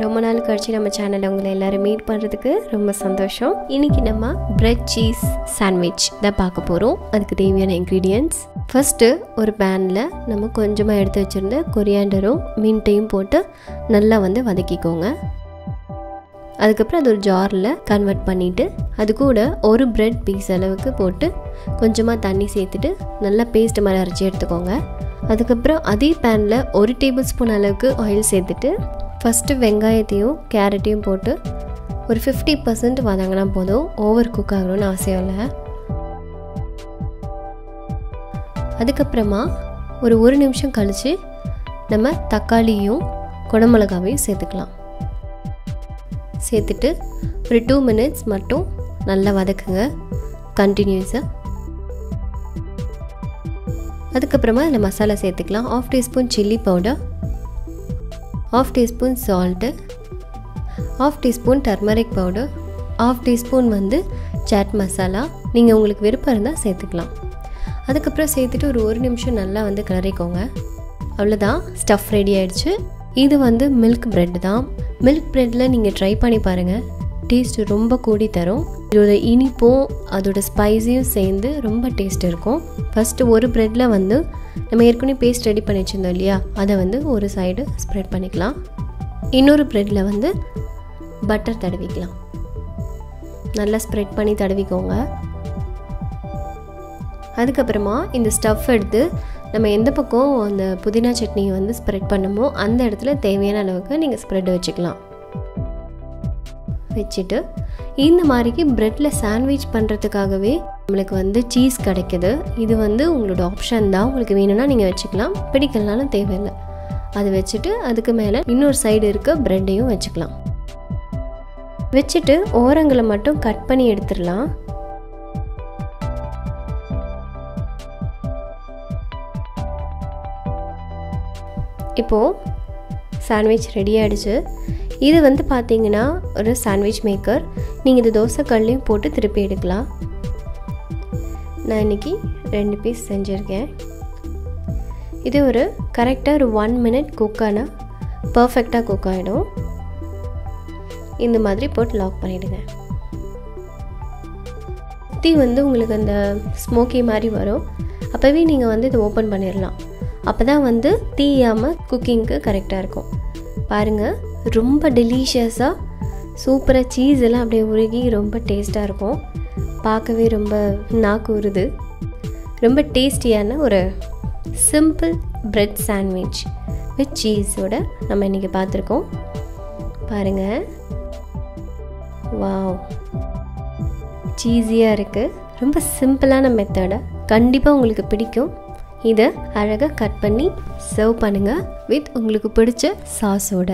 ரொம்ப நாள் கழிச்சு நம்ம சேனலில் உங்களை எல்லோரும் மீட் பண்ணுறதுக்கு ரொம்ப சந்தோஷம். இன்றைக்கி நம்ம பிரெட் சீஸ் சாண்ட்விச் தான் பார்க்க போகிறோம். அதுக்கு தேவையான இன்க்ரீடியன்ட்ஸ், ஃபஸ்ட்டு ஒரு பேனில் நம்ம கொஞ்சமாக எடுத்து வச்சுருந்த கொரியாண்டரும் மின்ட்டையும் போட்டு நல்லா வதக்கிக்கோங்க. அதுக்கப்புறம் அது ஒரு ஜாரில் கன்வெர்ட் பண்ணிவிட்டு அது கூட ஒரு பிரெட் பீஸ் அளவுக்கு போட்டு கொஞ்சமாக தண்ணி சேர்த்துட்டு நல்லா பேஸ்ட் மாதிரி அரைச்சி எடுத்துக்கோங்க. அதுக்கப்புறம் அதே பேனில் 1 டேபிள் ஸ்பூன் அளவுக்கு ஆயில் சேர்த்துட்டு ஃபஸ்ட்டு வெங்காயத்தையும் கேரட்டையும் போட்டு ஒரு 50% வதங்கினா போதும், ஓவர் குக் ஆகணும்னு அவசியம் இல்லை. அதுக்கப்புறமா ஒரு 1 நிமிஷம் கழித்து நம்ம தக்காளியும் குடமிளகாவையும் சேர்த்துக்கலாம். சேர்த்துட்டு ஒரு 2 மினிட்ஸ் மட்டும் நல்லா வதக்குங்க கண்டினியூஸாக. அதுக்கப்புறமா இதில் மசாலா சேர்த்துக்கலாம். 1/2 teaspoon chilli powder, 1/2 teaspoon salt, 1/2 teaspoon turmeric powder, 1/2 teaspoon chaat masala. நீங்கள் உங்களுக்கு விருப்பம் இருந்தால் சேர்த்துக்கலாம். அதுக்கப்புறம் சேர்த்துட்டு ஒரு 1 நிமிஷம் நல்லா கிளறிக்கோங்க. அவ்வளோதான், ஸ்டஃப் ரெடி ஆகிடுச்சு. இது மில்க் பிரெட் தான். மில்க் பிரெட்டில் நீங்கள் ட்ரை பண்ணி பாருங்கள், டேஸ்ட் ரொம்ப கூடி தரும். இதோட இனிப்பும் அதோட ஸ்பைஸியும் சேர்ந்து ரொம்ப டேஸ்ட் இருக்கும். ஃபஸ்ட்டு ஒரு ப்ரெட்டில் நம்ம ஏற்கனவே பேஸ்ட் ரெடி பண்ணி வச்சுருந்தோம் இல்லையா, அதை ஒரு சைடு ஸ்ப்ரெட் பண்ணிக்கலாம். இன்னொரு ப்ரெட்டில் பட்டர் தடவிக்கலாம். நல்லா ஸ்ப்ரெட் பண்ணி தடவிக்கோங்க. அதுக்கப்புறமா இந்த ஸ்டஃப் எடுத்து நம்ம எந்த பக்கம் அந்த புதினா சட்னியை ஸ்ப்ரெட் பண்ணுமோ அந்த இடத்துல தேவையான அளவுக்கு நீங்கள் ஸ்ப்ரெட் வச்சுக்கலாம். வச்சுட்டு இந்த மாதிரிக்கு ப்ரெட்டில் சாண்ட்விச் பண்ணுறதுக்காகவே நம்மளுக்கு சீஸ் கிடைக்குது. இது உங்களோட ஆப்ஷன் தான், உங்களுக்கு வேணும்னா நீங்கள் வச்சுக்கலாம், பிடிக்கலனாலும் தேவையில்லை. அதை வச்சுட்டு அதுக்கு மேலே இன்னொரு சைடு இருக்க ப்ரெட்டையும் வச்சுக்கலாம். வச்சுட்டு ஓரங்களை மட்டும் கட் பண்ணி எடுத்துடலாம். இப்போது சாண்ட்விச் ரெடி ஆகிடுச்சு. இது பார்த்தீங்கன்னா ஒரு சாண்ட்விச் மேக்கர். நீங்கள் இது தோசைக்கல்லையும் போட்டு திருப்பி எடுக்கலாம். நான் இன்றைக்கி 2 பீஸ் செஞ்சுருக்கேன். இது ஒரு கரெக்டாக ஒரு 1 மினிட் குக் ஆனால் பர்ஃபெக்டாக குக் ஆகிடும். இந்த மாதிரி போட்டு லாக் பண்ணிவிடுங்க. சுற்றி உங்களுக்கு அந்த ஸ்மோக்கி மாதிரி வரும். அப்போவே நீங்கள் இதை ஓப்பன் பண்ணிடலாம். அப்போ தான் தீயாமல் குக்கிங்க்கு கரெக்டாக இருக்கும். பாருங்கள், ரொம்ப டெலிஷியஸாக சூப்பராக சீஸ் எல்லாம் அப்படியே உருகி ரொம்ப டேஸ்ட்டாக இருக்கும். பார்க்கவே ரொம்ப நாக்கு உருது. ரொம்ப டேஸ்டியான ஒரு சிம்பிள் பிரெட் சாண்ட்விச் வித் சீஸோட நம்ம இன்றைக்கி பார்த்துருக்கோம். பாருங்கள், வாவ், சீஸியாக இருக்குது. ரொம்ப சிம்பிளான மெத்தடை கண்டிப்பாக உங்களுக்கு பிடிக்கும். இதை அழகாக கட் பண்ணி சர்வ் பண்ணுங்கள் வித் உங்களுக்கு பிடிச்ச சாஸோட.